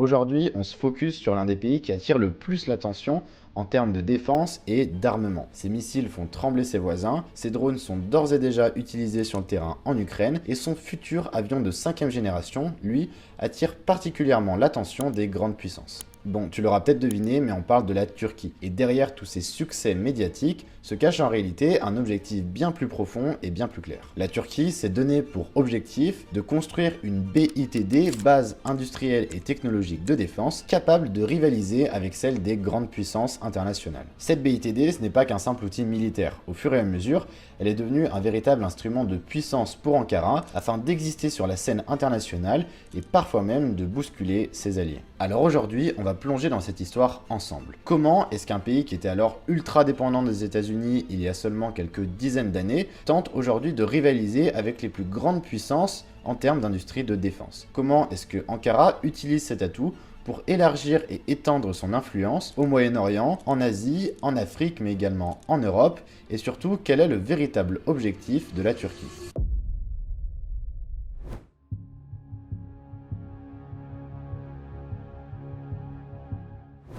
Aujourd'hui, on se focus sur l'un des pays qui attire le plus l'attention en termes de défense et d'armement. Ces missiles font trembler ses voisins, ces drones sont d'ores et déjà utilisés sur le terrain en Ukraine et son futur avion de 5e génération, lui, attire particulièrement l'attention des grandes puissances. Bon, tu l'auras peut-être deviné, mais on parle de la Turquie. Et derrière tous ces succès médiatiques se cache en réalité un objectif bien plus profond et bien plus clair. La Turquie s'est donné pour objectif de construire une BITD, base industrielle et technologique de défense, capable de rivaliser avec celle des grandes puissances internationales. Cette BITD, ce n'est pas qu'un simple outil militaire. Au fur et à mesure, elle est devenue un véritable instrument de puissance pour Ankara afin d'exister sur la scène internationale et parfois même de bousculer ses alliés. Alors aujourd'hui, on va plonger dans cette histoire ensemble. Comment est-ce qu'un pays qui était alors ultra dépendant des États-Unis il y a seulement quelques dizaines d'années tente aujourd'hui de rivaliser avec les plus grandes puissances en termes d'industrie de défense? Comment est-ce que Ankara utilise cet atout pour élargir et étendre son influence au Moyen-Orient, en Asie, en Afrique, mais également en Europe, et surtout, quel est le véritable objectif de la Turquie?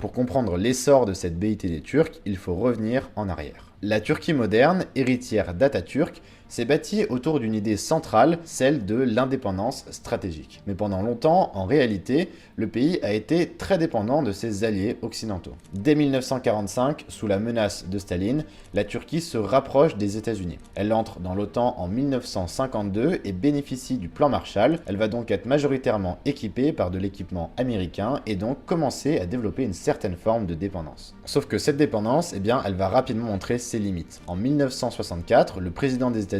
Pour comprendre l'essor de cette BITD turque, il faut revenir en arrière. La Turquie moderne, héritière d'Atatürk, s'est bâtie autour d'une idée centrale, celle de l'indépendance stratégique. Mais pendant longtemps, en réalité, le pays a été très dépendant de ses alliés occidentaux. Dès 1945, sous la menace de Staline, la Turquie se rapproche des États-Unis. Elle entre dans l'OTAN en 1952 et bénéficie du plan Marshall. Elle va donc être majoritairement équipée par de l'équipement américain et donc commencer à développer une certaine forme de dépendance. Sauf que cette dépendance, eh bien, elle va rapidement montrer ses limites. En 1964, le président des États-Unis,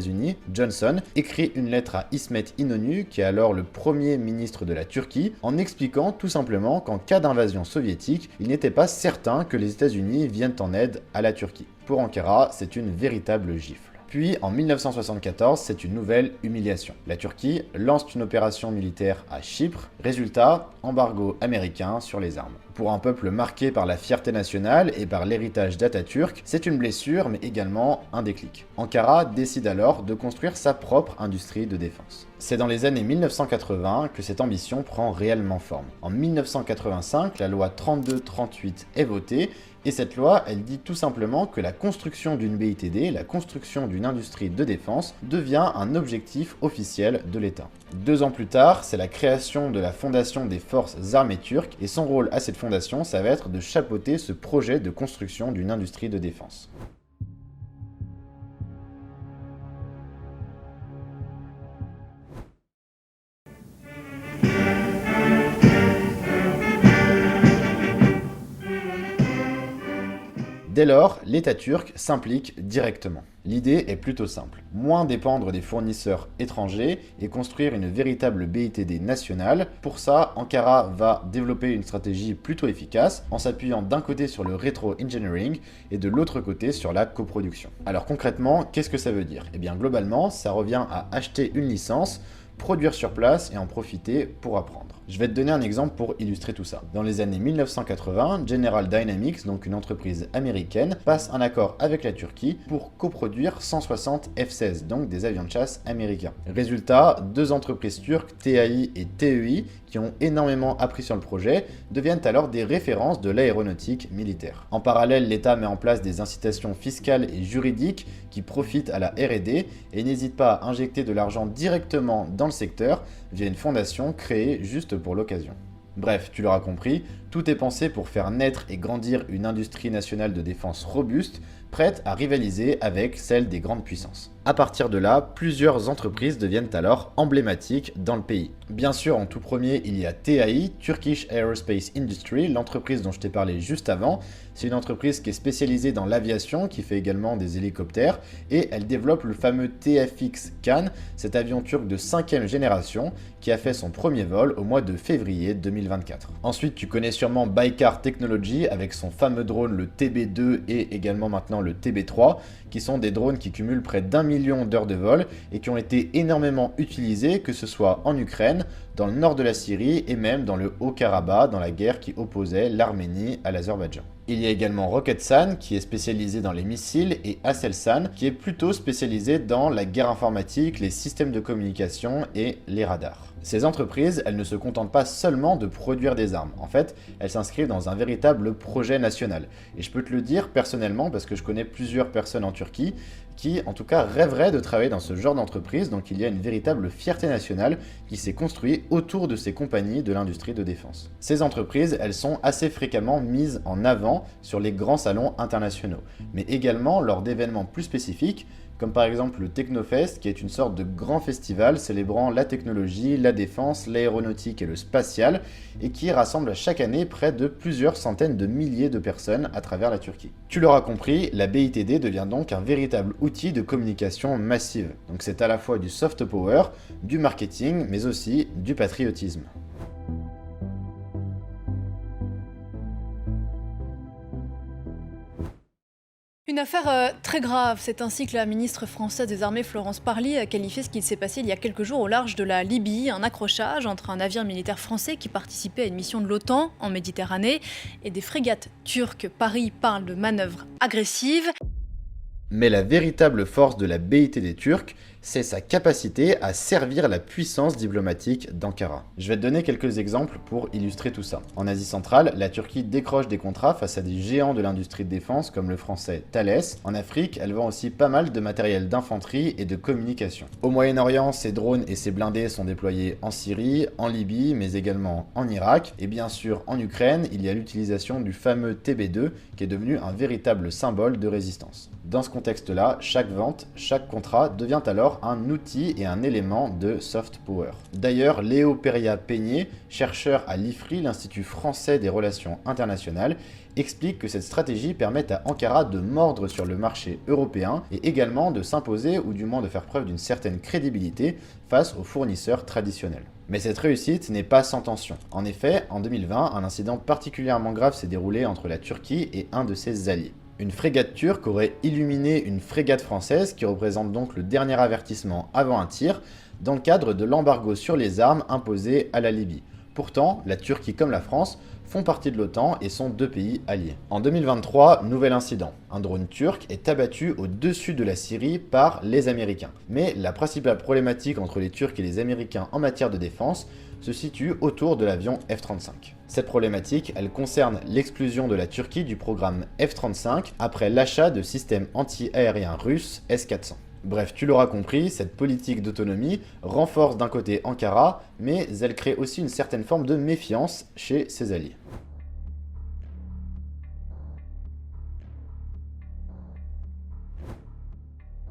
Johnson, écrit une lettre à İsmet İnönü, qui est alors le premier ministre de la Turquie, en expliquant tout simplement qu'en cas d'invasion soviétique, il n'était pas certain que les États-Unis viennent en aide à la Turquie. Pour Ankara, c'est une véritable gifle. Puis, en 1974, c'est une nouvelle humiliation. La Turquie lance une opération militaire à Chypre. Résultat, embargo américain sur les armes. Pour un peuple marqué par la fierté nationale et par l'héritage d'Atatürk, c'est une blessure, mais également un déclic. Ankara décide alors de construire sa propre industrie de défense. C'est dans les années 1980 que cette ambition prend réellement forme. En 1985, la loi 3238 est votée, et cette loi, elle dit tout simplement que la construction d'une BITD, la construction d'une industrie de défense, devient un objectif officiel de l'État. 2 ans plus tard, c'est la création de la Fondation des Forces armées turques, et son rôle à cette fondation, ça va être de chapeauter ce projet de construction d'une industrie de défense. Dès lors, l'État turc s'implique directement. L'idée est plutôt simple. Moins dépendre des fournisseurs étrangers et construire une véritable BITD nationale. Pour ça, Ankara va développer une stratégie plutôt efficace en s'appuyant d'un côté sur le rétro-engineering et de l'autre côté sur la coproduction. Alors concrètement, qu'est-ce que ça veut dire? Eh bien globalement, ça revient à acheter une licence, produire sur place et en profiter pour apprendre. Je vais te donner un exemple pour illustrer tout ça. Dans les années 1980, General Dynamics, donc une entreprise américaine, passe un accord avec la Turquie pour coproduire 160 F-16, donc des avions de chasse américains. Résultat, 2 entreprises turques, TAI et TEI, qui ont énormément appris sur le projet, deviennent alors des références de l'aéronautique militaire. En parallèle, l'État met en place des incitations fiscales et juridiques qui profitent à la R&D et n'hésite pas à injecter de l'argent directement dans le secteur via une fondation créée juste pour l'occasion. Bref, tu l'auras compris, tout est pensé pour faire naître et grandir une industrie nationale de défense robuste, prête à rivaliser avec celle des grandes puissances. À partir de là, plusieurs entreprises deviennent alors emblématiques dans le pays. Bien sûr, en tout premier, il y a TAI, Turkish Aerospace Industry, l'entreprise dont je t'ai parlé juste avant. C'est une entreprise qui est spécialisée dans l'aviation, qui fait également des hélicoptères, et elle développe le fameux TFX Can, cet avion turc de 5e génération, qui a fait son premier vol au mois de février 2024. Ensuite, tu connais sûrement Baykar Technology avec son fameux drone le TB2 et également maintenant le TB3, qui sont des drones qui cumulent près d'1 million d'heures de vol et qui ont été énormément utilisés, que ce soit en Ukraine, dans le nord de la Syrie et même dans le Haut-Karabakh, dans la guerre qui opposait l'Arménie à l'Azerbaïdjan. Il y a également Roketsan qui est spécialisé dans les missiles et Aselsan qui est plutôt spécialisé dans la guerre informatique, les systèmes de communication et les radars. Ces entreprises, elles ne se contentent pas seulement de produire des armes. En fait, elles s'inscrivent dans un véritable projet national. Et je peux te le dire personnellement parce que je connais plusieurs personnes en Turquie qui, en tout cas, rêveraient de travailler dans ce genre d'entreprise. Donc il y a une véritable fierté nationale qui s'est construite autour de ces compagnies de l'industrie de défense. Ces entreprises, elles sont assez fréquemment mises en avant sur les grands salons internationaux, mais également lors d'événements plus spécifiques, comme par exemple le Technofest, qui est une sorte de grand festival célébrant la technologie, la défense, l'aéronautique et le spatial, et qui rassemble chaque année près de plusieurs centaines de milliers de personnes à travers la Turquie. Tu l'auras compris, la BITD devient donc un véritable outil de communication massive. Donc c'est à la fois du soft power, du marketing, mais aussi du patriotisme. Une affaire très grave, c'est ainsi que la ministre française des Armées Florence Parly a qualifié ce qui s'est passé il y a quelques jours au large de la Libye, un accrochage entre un navire militaire français qui participait à une mission de l'OTAN en Méditerranée et des frégates turques. Paris parle de manœuvres agressives. Mais la véritable force de la BITD turque, c'est sa capacité à servir la puissance diplomatique d'Ankara. Je vais te donner quelques exemples pour illustrer tout ça. En Asie centrale, la Turquie décroche des contrats face à des géants de l'industrie de défense comme le français Thales. En Afrique, elle vend aussi pas mal de matériel d'infanterie et de communication. Au Moyen-Orient, ses drones et ses blindés sont déployés en Syrie, en Libye, mais également en Irak. Et bien sûr, en Ukraine, il y a l'utilisation du fameux TB2 qui est devenu un véritable symbole de résistance. Dans ce contexte-là, chaque vente, chaque contrat devient alors un outil et un élément de soft power. D'ailleurs, Léo Peria-Peigné, chercheur à l'IFRI, l'Institut français des relations internationales, explique que cette stratégie permet à Ankara de mordre sur le marché européen et également de s'imposer ou du moins de faire preuve d'une certaine crédibilité face aux fournisseurs traditionnels. Mais cette réussite n'est pas sans tension. En effet, en 2020, un incident particulièrement grave s'est déroulé entre la Turquie et un de ses alliés. Une frégate turque aurait illuminé une frégate française qui représente donc le dernier avertissement avant un tir dans le cadre de l'embargo sur les armes imposé à la Libye. Pourtant, la Turquie comme la France font partie de l'OTAN et sont deux pays alliés. En 2023, nouvel incident. Un drone turc est abattu au-dessus de la Syrie par les Américains. Mais la principale problématique entre les Turcs et les Américains en matière de défense se situe autour de l'avion F-35. Cette problématique, elle concerne l'exclusion de la Turquie du programme F-35 après l'achat de systèmes anti-aériens russes S-400. Bref, tu l'auras compris, cette politique d'autonomie renforce d'un côté Ankara, mais elle crée aussi une certaine forme de méfiance chez ses alliés.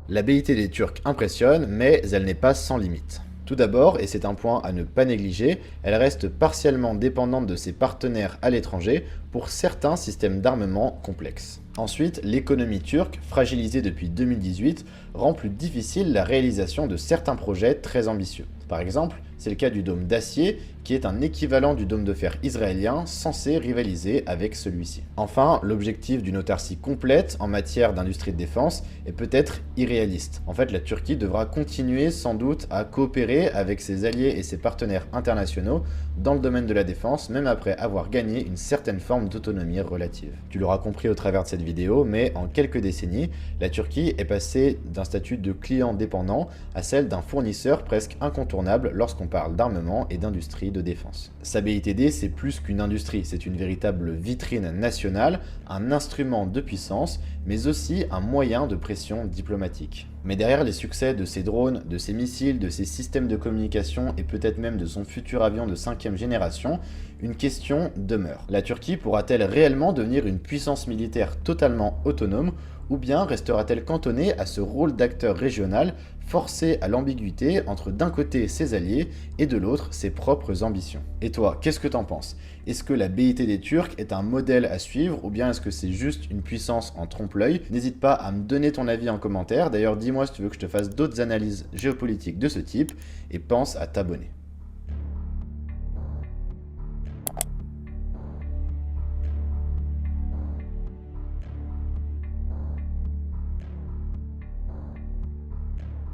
La BITD turque impressionne, mais elle n'est pas sans limite. Tout d'abord, et c'est un point à ne pas négliger, elle reste partiellement dépendante de ses partenaires à l'étranger pour certains systèmes d'armement complexes. Ensuite, l'économie turque, fragilisée depuis 2018, rend plus difficile la réalisation de certains projets très ambitieux. Par exemple, c'est le cas du dôme d'acier, qui est un équivalent du dôme de fer israélien censé rivaliser avec celui-ci. Enfin, l'objectif d'une autarcie complète en matière d'industrie de défense est peut-être irréaliste. En fait, la Turquie devra continuer sans doute à coopérer avec ses alliés et ses partenaires internationaux dans le domaine de la défense, même après avoir gagné une certaine forme d'autonomie relative. Tu l'auras compris au travers de cette vidéo, mais en quelques décennies, la Turquie est passée d'un statut de client dépendant à celle d'un fournisseur presque incontournable lorsqu'on parle d'armement et d'industrie de défense. Sa BITD, c'est plus qu'une industrie, c'est une véritable vitrine nationale, un instrument de puissance, mais aussi un moyen de pression diplomatique. Mais derrière les succès de ses drones, de ses missiles, de ses systèmes de communication et peut-être même de son futur avion de 5e génération, une question demeure. La Turquie pourra-t-elle réellement devenir une puissance militaire totalement autonome ou bien restera-t-elle cantonnée à ce rôle d'acteur régional forcé à l'ambiguïté entre d'un côté ses alliés et de l'autre ses propres ambitions? Et toi, qu'est-ce que t'en penses? Est-ce que la BITD turque est un modèle à suivre ou bien est-ce que c'est juste une puissance en trompe-l'œil? N'hésite pas à me donner ton avis en commentaire. D'ailleurs, dis-moi si tu veux que je te fasse d'autres analyses géopolitiques de ce type et pense à t'abonner.